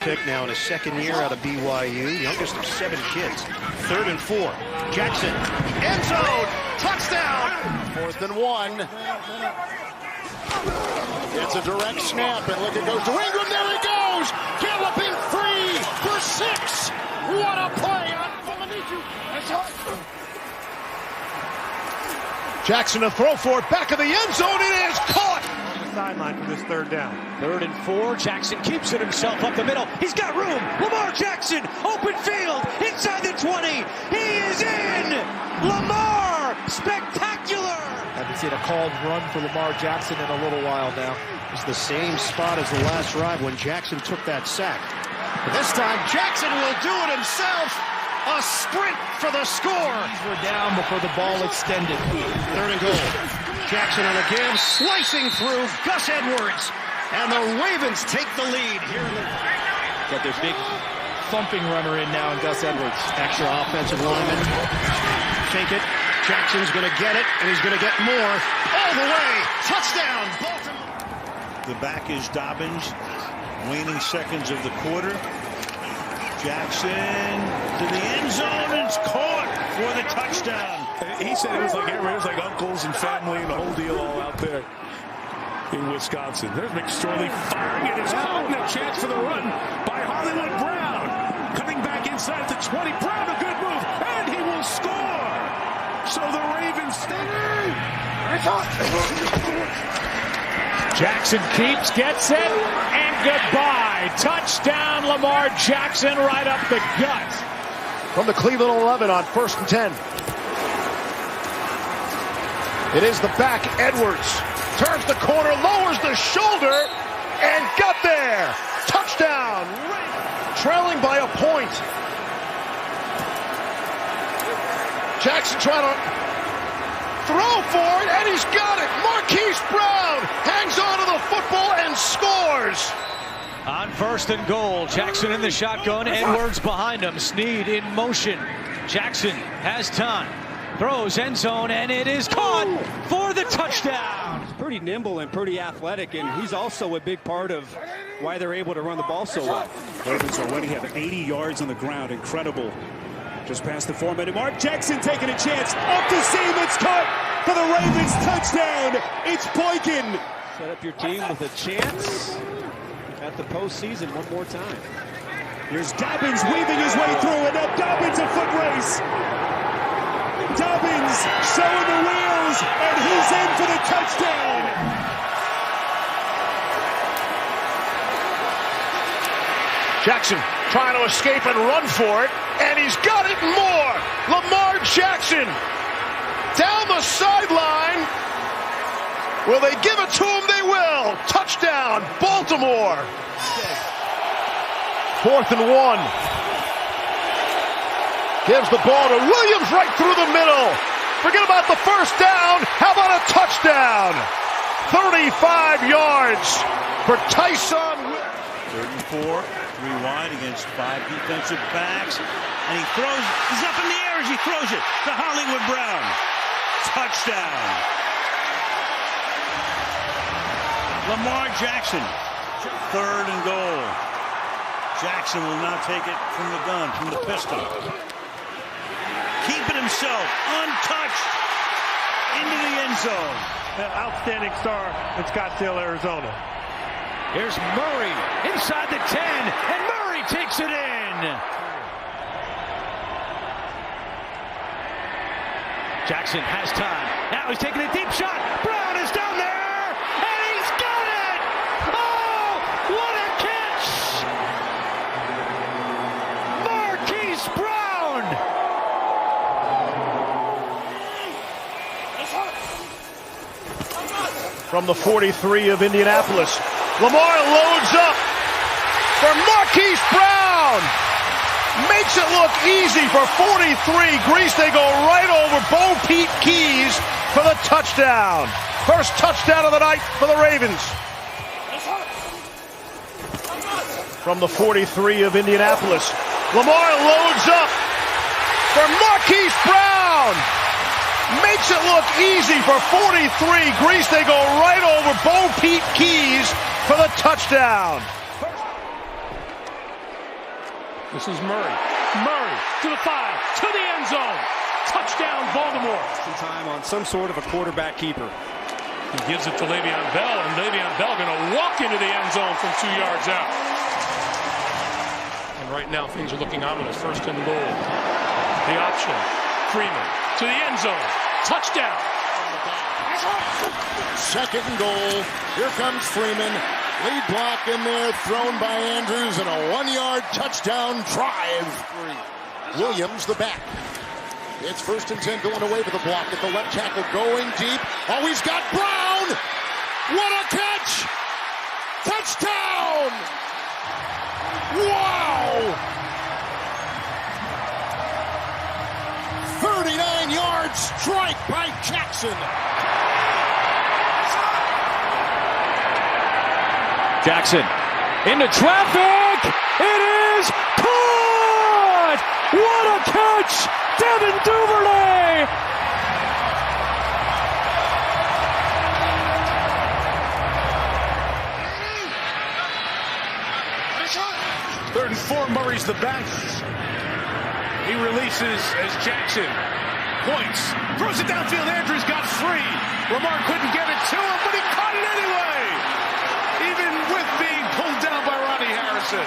Pick now in his second year out of BYU, youngest of 7 kids. 3rd and 4. Jackson, end zone, touchdown. 4th and 1. It's a direct snap, and look, it goes to Ingram. There he goes, galloping free for 6. What a play on Jackson to throw for it, back of the end zone. It is caught. Sideline for this 3rd down. 3rd and 4. Jackson keeps it himself up the middle. He's got room. Lamar Jackson, open field, inside the 20. He is in. Lamar, spectacular. Haven't seen a called run for Lamar Jackson in a little while now. It's the same spot as the last drive when Jackson took that sack. But this time, Jackson will do it himself. A sprint for the score. These were down before the ball extended. 3rd and goal. Jackson on the give, slicing through Gus Edwards. And the Ravens take the lead here in the... Got their big thumping runner in now in Gus Edwards. Extra offensive lineman. Fake it. Jackson's going to get it, and he's going to get more. All the way. Touchdown, Baltimore. The back is Dobbins. Waning seconds of the quarter. Jackson to the end zone. It's caught for the touchdown. He said it was like everyone, it was like uncles and family and the whole deal all out there in Wisconsin. There's McSorley firing it. It's caught, and a chance for the run by Hollywood Brown. Coming back inside the 20. Brown, a good move, and he will score. So the Ravens Jackson keeps, gets it, and goodbye. Touchdown, Lamar Jackson, right up the gut. From the Cleveland 11 on 1st and 10. It is the back, Edwards. Turns the corner, lowers the shoulder, and got there. Touchdown. Trailing by a point. Jackson trying to throw for it, and he's got it. Marquise Brown hangs onto the football and scores. On 1st and goal, Jackson in the shotgun, Edwards behind him, Snead in motion. Jackson has time, throws end zone, and it is caught for the touchdown. He's pretty nimble and pretty athletic, and he's also a big part of why they're able to run the ball so well. Ravens already have 80 yards on the ground. Incredible. Just past the 4-minute mark. Jackson taking a chance. Up the seam. It's caught for the Ravens. Touchdown. It's Boykin. Set up your team with a chance at the postseason one more time. Here's Dobbins weaving his way through, and now Dobbins a foot race. Dobbins showing the wheels, and he's in for the touchdown. Jackson trying to escape and run for it, and he's got it and more. Lamar Jackson down the sideline. Will they give it to him? They will. Touchdown, Baltimore. 4th and 1. Gives the ball to Williams right through the middle. Forget about the 1st down. How about a touchdown? 35 yards for Tyson. 3rd and 4. 3 wide against 5 defensive backs. And he throws. He's up in the air as he throws it to Hollywood Brown. Touchdown. Lamar Jackson, 3rd and goal. Jackson will now take it from the gun, from the pistol. Keeping himself untouched into the end zone. An outstanding star in Scottsdale, Arizona. Here's Murray inside the 10, and Murray takes it in. Jackson has time. Now he's taking a deep shot. Brown is down there. What a catch! Marquise Brown! From the 43 of Indianapolis, Lamar loads up for Marquise Brown. Makes it look easy for 43. Grease, they go right over Bo Peep Keys for the touchdown. First touchdown of the night for the Ravens. From the 43 of Indianapolis, Lamar loads up for Marquise Brown. Makes it look easy for 43. Grease, they go right over Bo Peep Keys for the touchdown. This is Murray. Murray to the 5, to the end zone. Touchdown, Baltimore. Time on some sort of a quarterback keeper. He gives it to Le'Veon Bell, and Le'Veon Bell going to walk into the end zone from 2 yards out. And right now, things are looking ominous. First and goal. The option. Freeman to the end zone. Touchdown. Second and goal. Here comes Freeman. Lead block in there, thrown by Andrews, and a 1-yard touchdown drive. Williams, the back. It's 1st and 10 going away with the block at the left tackle, going deep. Oh, he's got Brown! What a catch! Touchdown! Wow! 39-yard strike by Jackson. Jackson into traffic. It is caught! What a catch! Devin Duvernay! Third and 4, Murray's the back. He releases as Jackson points, throws it downfield. Andrews got free. Lamar couldn't get it to him, but he caught it anyway. Even with being pulled down by Ronnie Harrison.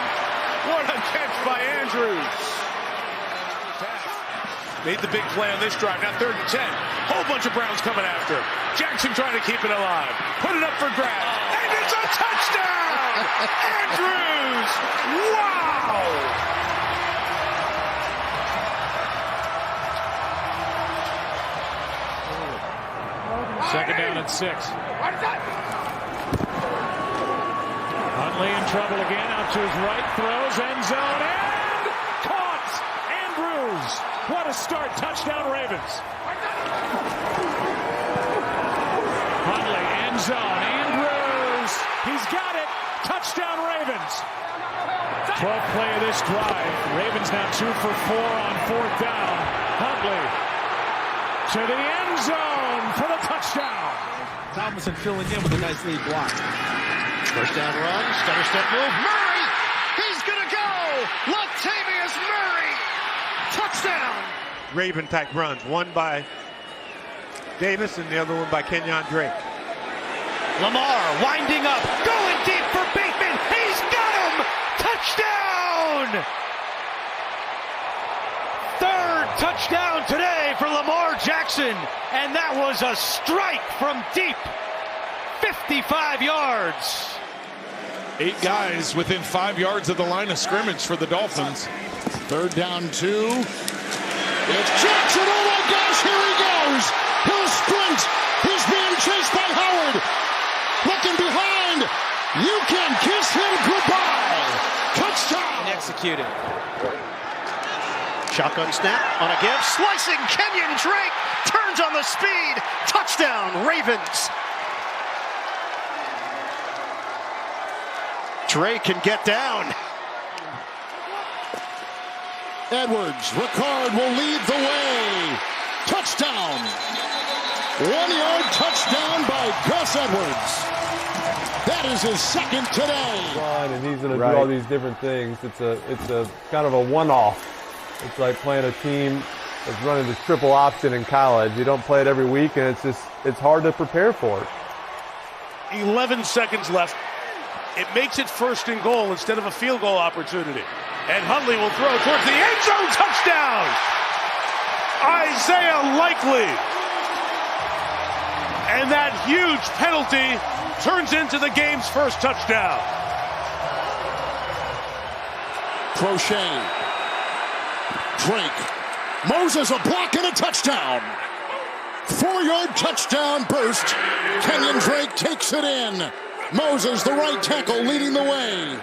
What a catch by Andrews. Made the big play on this drive. Now 3rd and 10. Whole bunch of Browns coming after. Jackson trying to keep it alive. Put it up for grabs. And it's a touchdown! Andrews! Wow! Second down and 6. Huntley in trouble again. Out to his right. Throws. End zone. And caught! Andrews! What a start. Touchdown Ravens. Huntley. End zone. Andrews! He's got it. Touchdown Ravens. 12th play of this drive. Ravens now 2 for 4 on 4th down. Huntley to the end zone for the touchdown. Thomason filling in with a nice lead block. First down run, stutter step move. Murray! He's gonna go! Latavius Murray! Touchdown! Raven type runs, one by Davis and the other one by Kenyon Drake. Lamar winding up, going deep for Bateman. He's got him! Touchdown! Third touchdown today for Lamar Jackson, and that was a strike from deep. 55 yards. 8 guys within 5 yards of the line of scrimmage for the Dolphins. 3rd down 2. It's Jackson. Oh my gosh, here he goes. He'll sprint. He's being chased by Howard. Looking behind. You can kiss him goodbye. Touchdown. Executed. Shotgun snap on a give. Slicing Kenyon Drake. Turns on the speed. Touchdown Ravens. Drake can get down. Edwards, Ricard will lead the way. Touchdown. 1-yard touchdown by Gus Edwards. That is his second today. And he's going to do all these different things. It's a kind of a one-off. It's like playing a team that's running the triple option in college. You don't play it every week, and it's hard to prepare for it. 11 seconds left. It makes it 1st and goal instead of a field goal opportunity. And Huntley will throw towards the end zone. Touchdown! Isaiah Likely. And that huge penalty turns into the game's first touchdown. Crochet. Drake. Moses a block and a touchdown. 4-yard touchdown burst. Kenyon Drake takes it in. Moses, the right tackle, leading the way.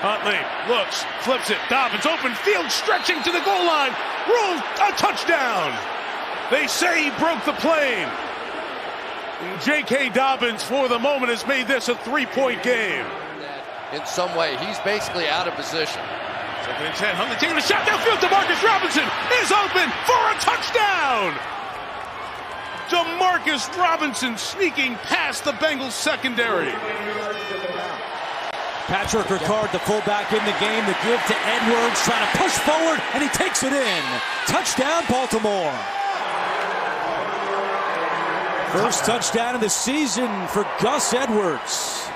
Huntley looks, flips it. Dobbins open field, stretching to the goal line. Ruled a touchdown. They say he broke the plane. J.K. Dobbins, for the moment, has made this a 3-point game. In some way, he's basically out of position. 2nd and 10. Huntley taking a shot downfield. DeMarcus Robinson is open for a touchdown. DeMarcus Robinson sneaking past the Bengals secondary. Patrick Ricard, the fullback in the game. The give to Edwards, trying to push forward, and he takes it in. Touchdown, Baltimore. First touchdown of the season for Gus Edwards.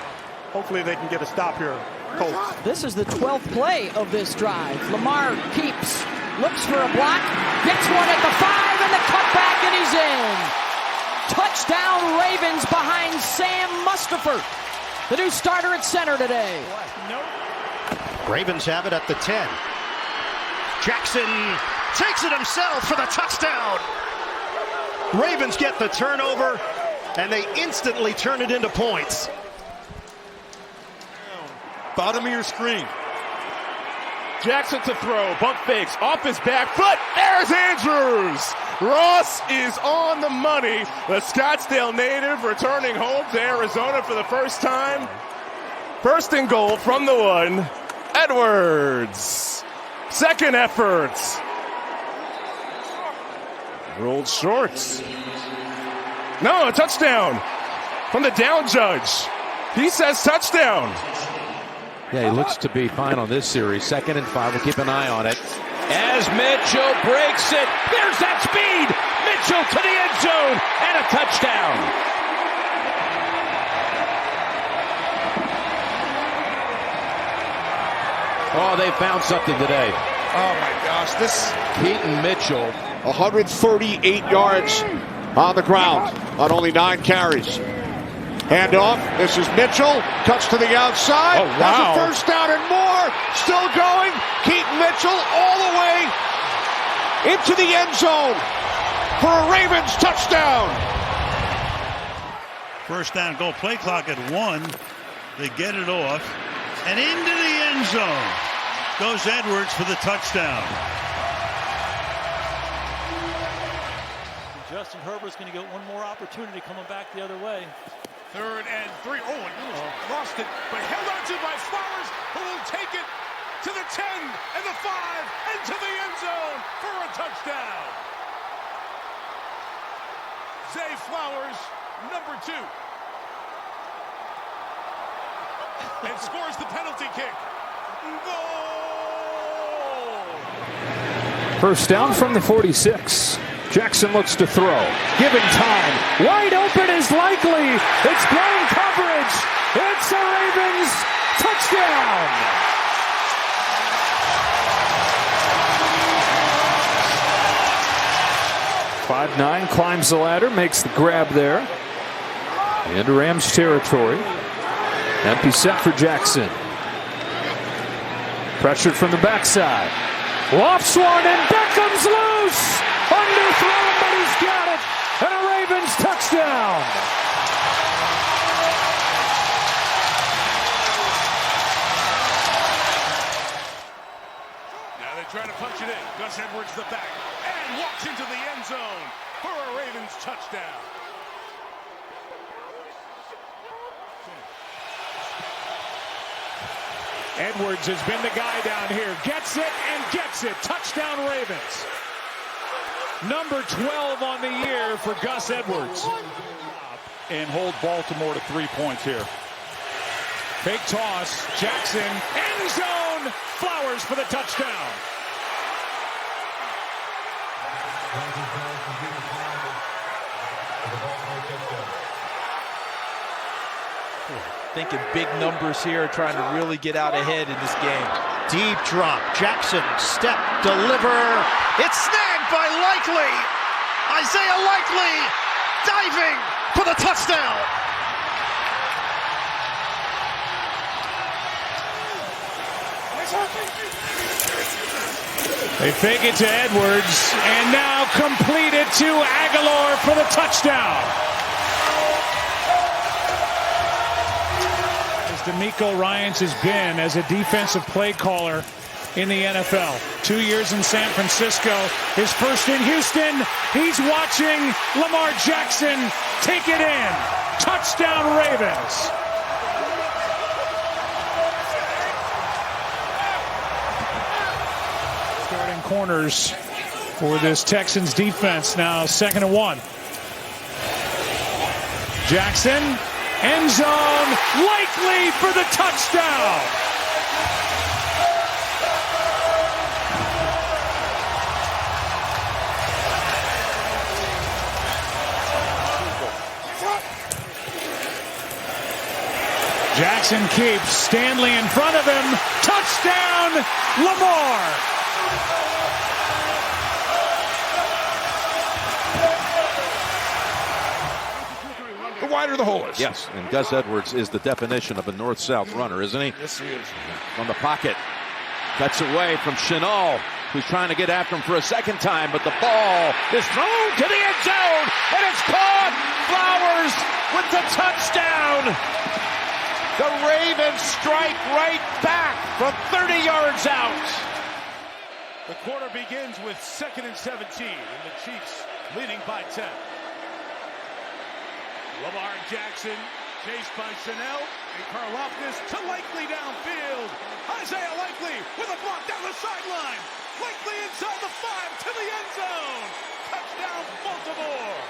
Hopefully they can get a stop here, Colts. This is the 12th play of this drive. Lamar keeps, looks for a block, gets one at the 5, and the cutback, and he's in. Touchdown Ravens behind Sam Mustipher, the new starter at center today. Ravens have it at the 10. Jackson takes it himself for the touchdown. Ravens get the turnover, and they instantly turn it into points. Bottom of your screen. Jackson to throw, bump fakes, off his back foot, there's Andrews! Ross is on the money. The Scottsdale native returning home to Arizona for the first time. First and goal from the 1, Edwards. Second effort. Rolled shorts. No, a touchdown from the down judge. He says touchdown. Yeah, he looks to be fine on this series. 2nd and 5. We'll keep an eye on it. As Mitchell breaks it. There's that speed. Mitchell to the end zone. And a touchdown. Oh, they found something today. Oh, my gosh. This Keaton Mitchell. 138 yards on the ground on only 9 carries. Handoff. This is Mitchell. Cuts to the outside. Oh, wow. Has a first down and more. Still going. Keaton Mitchell all the way into the end zone for a Ravens touchdown. First down goal. Play clock at 1. They get it off. And into the end zone goes Edwards for the touchdown. Justin Herbert's going to get one more opportunity coming back the other way. 3rd and 3. Oh, and lost it, but held on to by Flowers, who will take it to the 10 and the 5 and to the end zone for a touchdown. Zay Flowers, number 2. And scores the penalty kick. Goal! First down from the 46. Jackson looks to throw. Given time. Wide open is likely. It's blown coverage. It's a Ravens touchdown. Five 5'9" climbs the ladder, makes the grab there. Into Rams territory. Empty set for Jackson. Pressured from the backside. Lofts one and Beckham's loose. Underthrown, but he's got it. And a Ravens touchdown. Now they're trying to punch it in. Gus Edwards the back and walks into the end zone for a Ravens touchdown. Edwards has been the guy down here. Gets it and gets it. Touchdown Ravens. Number 12 on the year for Gus Edwards. And hold Baltimore to 3 points here. Fake toss. Jackson. End zone. Flowers for the touchdown. Thinking big numbers here, trying to really get out ahead in this game. Deep drop. Jackson, step, deliver. It's snagged by Likely. Isaiah Likely diving for the touchdown. They fake it to Edwards and now complete it to Aguilar for the touchdown. D'Amico Ryans has been as a defensive play caller in the NFL. 2 years in San Francisco, his first in Houston. He's watching Lamar Jackson take it in. Touchdown Ravens. Starting corners for this Texans defense now. 2nd and 1. Jackson End zone, likely for the touchdown. Jackson keeps Stanley in front of him. Touchdown, Lamar. The wider the hole is. Yes, and Gus Edwards is the definition of a north-south runner, isn't he? Yes, he is. From the pocket. Cuts away from Chenal, who's trying to get after him for a second time, but the ball is thrown to the end zone, and it's caught. Flowers with the touchdown. The Ravens strike right back from 30 yards out. The quarter begins with 2nd and 17, and the Chiefs leading by 10. Lamar Jackson chased by Chanel and Karlaftis to Likely downfield. Isaiah Likely with a block down the sideline. Likely inside the 5 to the end zone. Touchdown, Baltimore.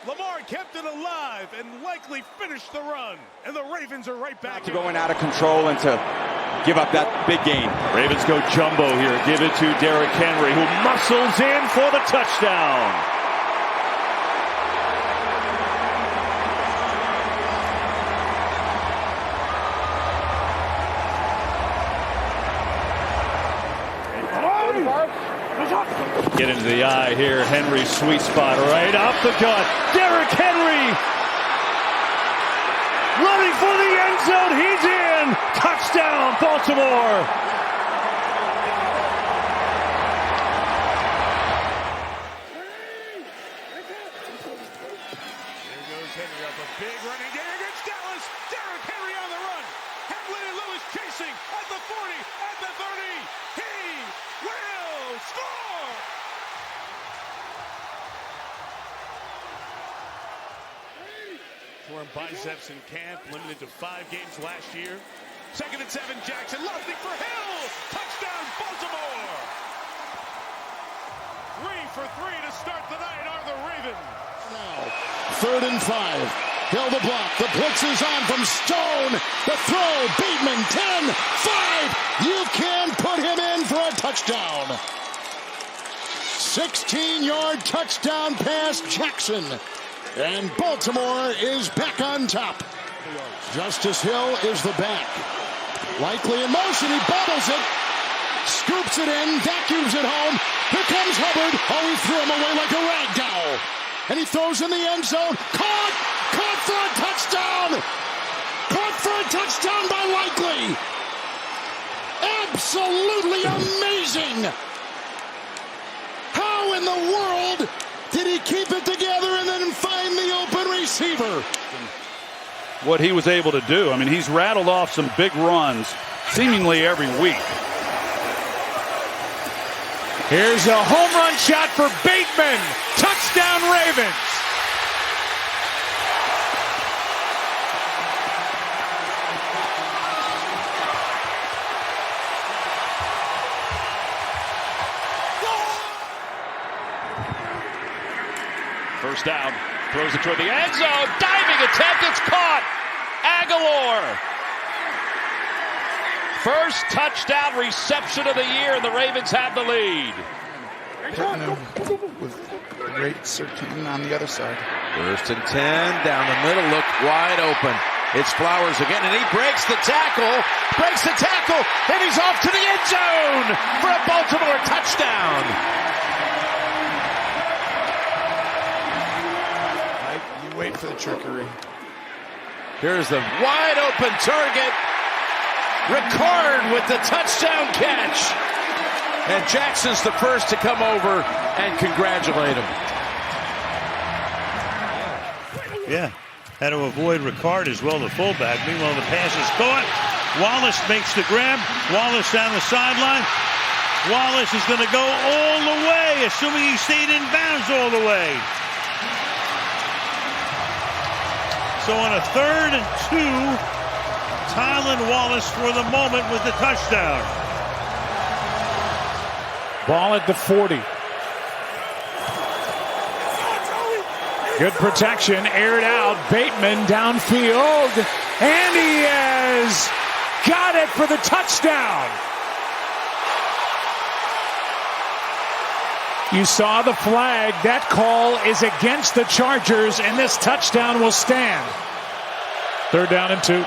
Lamar kept it alive and Likely finished the run. And the Ravens are right back. To going out of control and to give up that big gain. Ravens go jumbo here. Give it to Derrick Henry, who muscles in for the touchdown. Get into the eye here. Henry's sweet spot right off the gut. Derrick Henry running for the end zone. He's in. Touchdown, Baltimore. There goes Henry up a big running game against Dallas. Derrick Henry on the run. Hamlin and Lewis chasing at the 40, at the 30. He will score. Torn biceps in camp, limited to 5 games last year. 2nd and 7, Jackson lofting for Hill. Touchdown, Baltimore. 3 for 3 to start the night are the Ravens. Now, 3rd and 5. Hill the block. The blitz is on from Stone. The throw. Bateman 10, 5. You can put him in for a touchdown. 16-yard touchdown pass, Jackson. And Baltimore is back on top. Justice Hill is the back. Likely in motion. He bobbles it. Scoops it in. Vacuums it home. Here comes Hubbard. Oh, he threw him away like a rag doll. And he throws in the end zone. Caught! Caught for a touchdown! Caught for a touchdown by Likely! Absolutely amazing! How in the world did he keep it together and then find the open receiver? What he was able to do. I mean, he's rattled off some big runs seemingly every week. Here's a home run shot for Bateman. Touchdown, Ravens. First down, throws it toward the end zone, diving attempt, it's caught. Aguilar. First touchdown reception of the year, and the Ravens have the lead. With great searching on the other side. 1st and 10, down the middle, look wide open. It's Flowers again, and he breaks the tackle, and he's off to the end zone for a Baltimore touchdown. You wait for the trickery. Here's the wide open target. Ricard with the touchdown catch. And Jackson's the first to come over and congratulate him. Yeah, had to avoid Ricard as well, the fullback. Meanwhile, the pass is caught. Wallace makes the grab. Wallace down the sideline. Wallace is going to go all the way, assuming he stayed in bounds all the way. So on a 3rd and 2, Tylan Wallace for the moment with the touchdown. Ball at the 40. Good protection, aired out. Bateman downfield, and he has got it for the touchdown. You saw the flag. That call is against the Chargers, and this touchdown will stand. 3rd down and 2.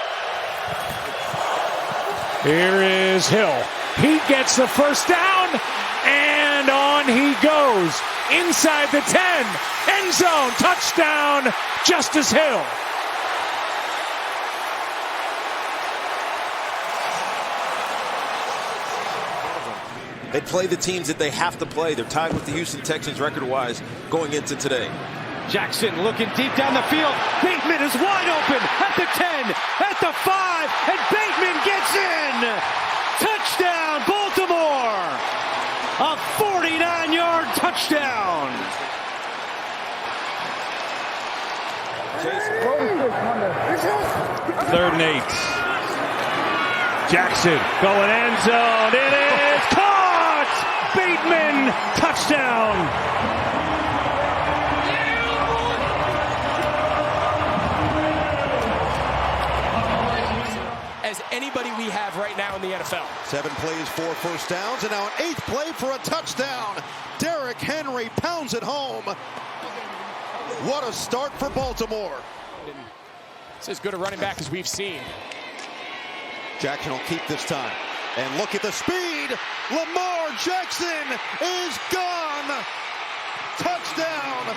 Here is Hill. He gets the first down, and on he goes. Inside the 10. End zone. Touchdown, Justice Hill. They play the teams that they have to play. They're tied with the Houston Texans record-wise going into today. Jackson looking deep down the field. Bateman is wide open at the 10, at the 5, and Bateman gets in. Touchdown, Baltimore. A 49-yard touchdown. 3rd and 8. Jackson going end zone. It is caught. Bateman touchdown. As anybody we have right now in the NFL. 7 plays, 4 first downs, and now an 8th play for a touchdown. Derrick Henry pounds it home. What a start for Baltimore. It's as good a running back as we've seen. Jackson will keep this time. And look at the speed. Lamar Jackson is gone. Touchdown.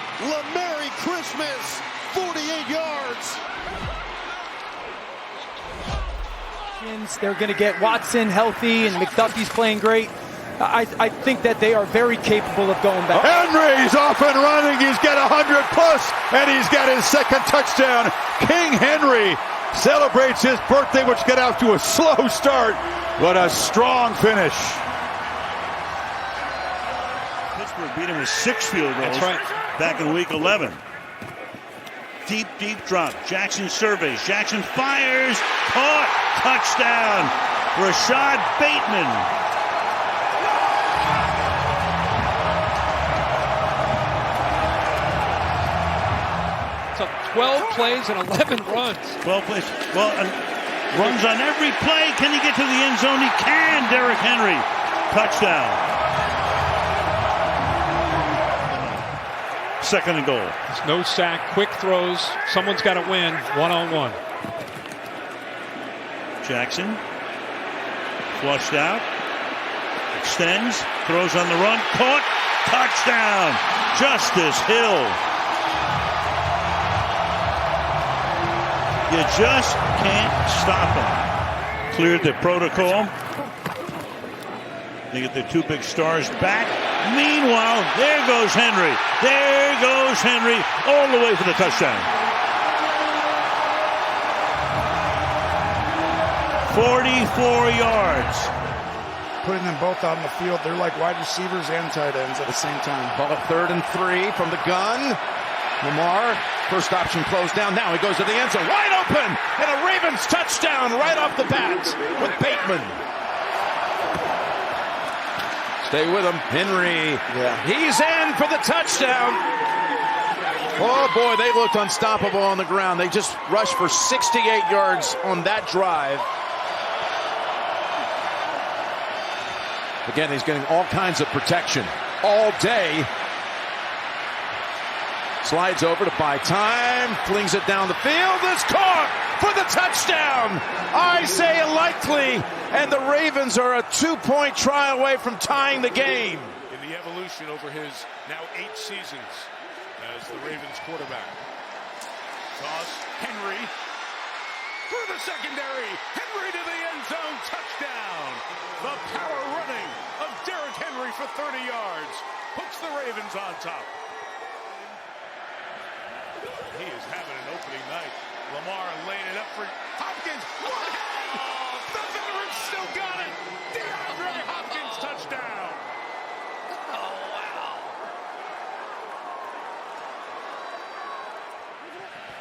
Merry Christmas. 48 yards. They're going to get Watson healthy, and McDuffie's playing great. I think that they are very capable of going back. Henry's off and running. He's got 100 plus, and he's got his 2nd touchdown. King Henry celebrates his birthday, which got out to a slow start, but a strong finish. Pittsburgh beat him with 6 field goals. That's right. Back in week 11. Deep drop. Jackson surveys. Jackson fires. Caught. Touchdown. Rashad Bateman. So 12 plays and 11 runs. 12 plays. Well, runs on every play. Can he get to the end zone? He can. Derrick Henry. Touchdown. 2nd and goal. There's no sack, quick throws. Someone's got to win one-on-one. Jackson. Flushed out. Extends. Throws on the run. Caught. Touchdown. Justice Hill. You just can't stop him. Cleared the protocol. They get their 2 big stars back. Meanwhile, there goes Henry. There goes Henry all the way for the touchdown. 44 yards. Putting them both out in the field, they're like wide receivers and tight ends at the same time. Ball at 3rd and 3 from the gun. Lamar, first option closed down. Now he goes to the end zone, wide open, and a Ravens touchdown right off the bat with Bateman. Stay with him, Henry. He's in for the touchdown. Oh boy, they looked unstoppable on the ground. They just rushed for 68 yards on that drive. Again, he's getting all kinds of protection all day. Slides over to buy time, flings it down the field, it's caught for the touchdown. I say likely, and the Ravens are a 2-point try away from tying the game. In the evolution over his now 8 seasons as the Ravens quarterback. Toss, Henry, through the secondary, Henry to the end zone, touchdown. The power running of Derrick Henry for 30 yards, puts the Ravens on top. He is having an opening night. Lamar laying it up for Hopkins. One hand! The veteran still got it! DeAndre Hopkins touchdown! Oh, wow.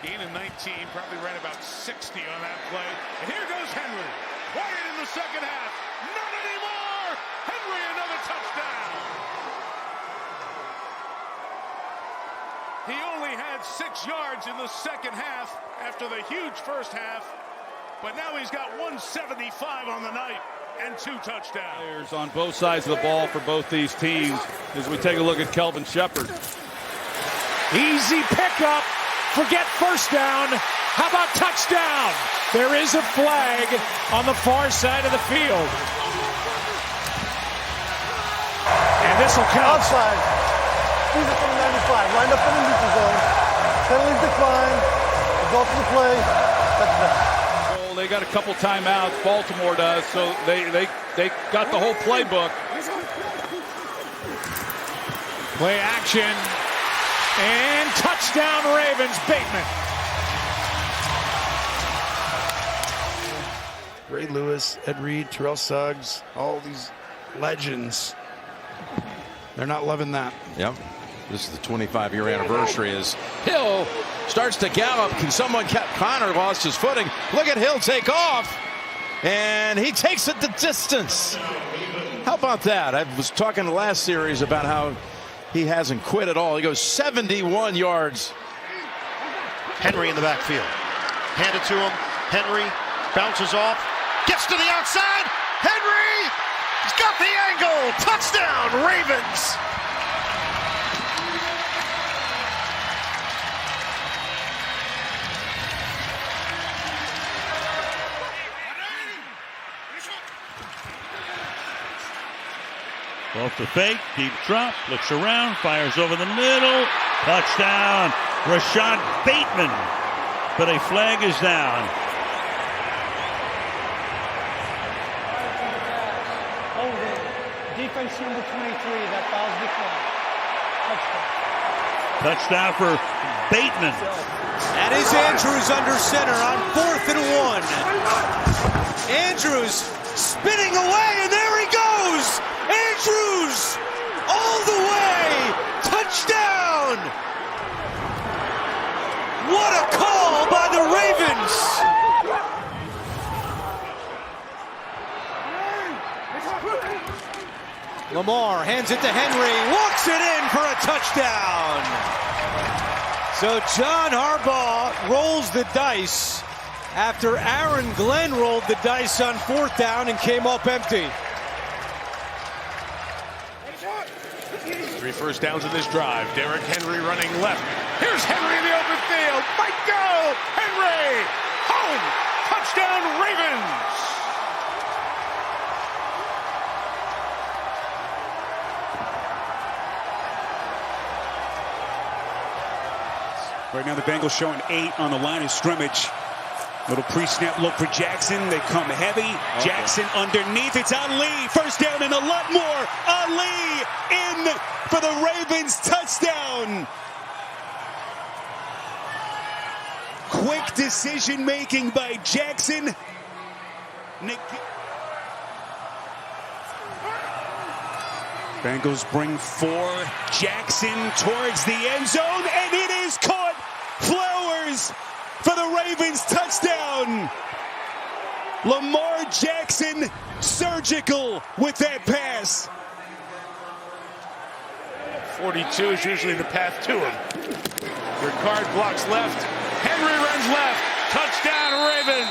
Gain of 19, probably ran about 60 on that play. And here goes Henry. Quiet in the second half. Not anymore! Henry, another touchdown! He only had got 6 yards in the second half after the huge first half. But now he's got 175 on the night and 2 touchdowns. Players on both sides of the ball for both these teams as we take a look at Kelvin Shepherd. Easy pickup. Forget first down. How about touchdown? There is a flag on the far side of the field. And this will count. Outside. Season from 95. Lined up in the neutral zone. Penalties decline. Result of the play. Touchdown. They got a couple timeouts. Baltimore does, so they got the whole playbook. Play action. And touchdown Ravens. Bateman. Ray Lewis, Ed Reed, Terrell Suggs, all these legends. They're not loving that. Yep. This is the 25-year anniversary as Hill starts to gallop. Can someone catch? Connor lost his footing. Look at Hill take off. And he takes it the distance. How about that? I was talking the last series about how he hasn't quit at all. He goes 71 yards. Henry in the backfield. Hand it to him. Henry bounces off. Gets to the outside. Henry! He's got the angle. Touchdown, Ravens! Off the fake, deep drop, looks around, fires over the middle. Touchdown, Rashad Bateman. But a flag is down. Defense number 23, that fouls the flag. Touchdown for Bateman. That is Andrews under center on 4th and 1. Andrews spinning away, and there he goes. Andrews all the way. Touchdown. What a call by the Ravens. Lamar hands it to Henry, walks it in for a touchdown. So John Harbaugh rolls the dice after Aaron Glenn rolled the dice on 4th down and came up empty. 3 first downs in this drive. Derrick Henry running left. Here's Henry in the open field. Might go. Henry home. Touchdown Ravens. Right now the Bengals showing 8 on the line of scrimmage. Little pre-snap look for Jackson. They come heavy. Okay. Jackson underneath. It's Ali. First down and a lot more. Ali in for the Ravens touchdown. Quick decision making by Jackson. Bengals bring 4. Jackson towards the end zone, and it is caught. Flowers for the Ravens touchdown. Lamar Jackson surgical with that pass. 42 is usually the path to him. Ricard blocks left. Henry runs left. Touchdown Ravens.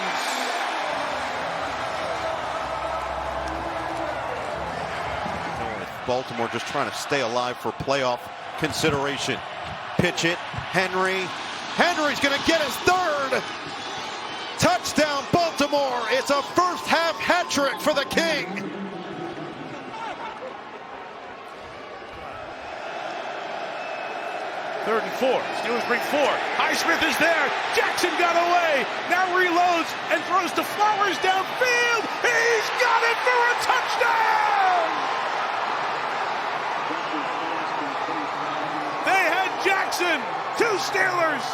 Baltimore just trying to stay alive for playoff consideration. Pitch it. Henry. Henry's going to get his 3rd. Touchdown Baltimore. It's a first half hat trick for the King. Third and 4. Steelers bring 4. Highsmith is there. Jackson got away. Now reloads and throws to Flowers downfield. He's got it for a touchdown. They had Jackson. 2 Steelers.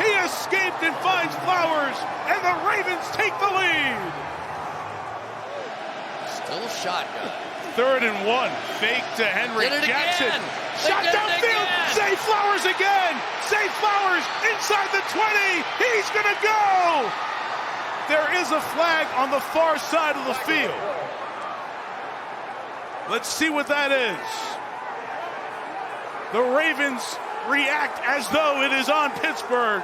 He escaped and finds Flowers, and the Ravens take the lead. Still shotgun. 3rd and 1. Fake to Henry. Jackson. Shot downfield. Save Flowers again. Save Flowers inside the 20. He's going to go. There is a flag on the far side of the field. Let's see what that is. The Ravens react as though it is on Pittsburgh.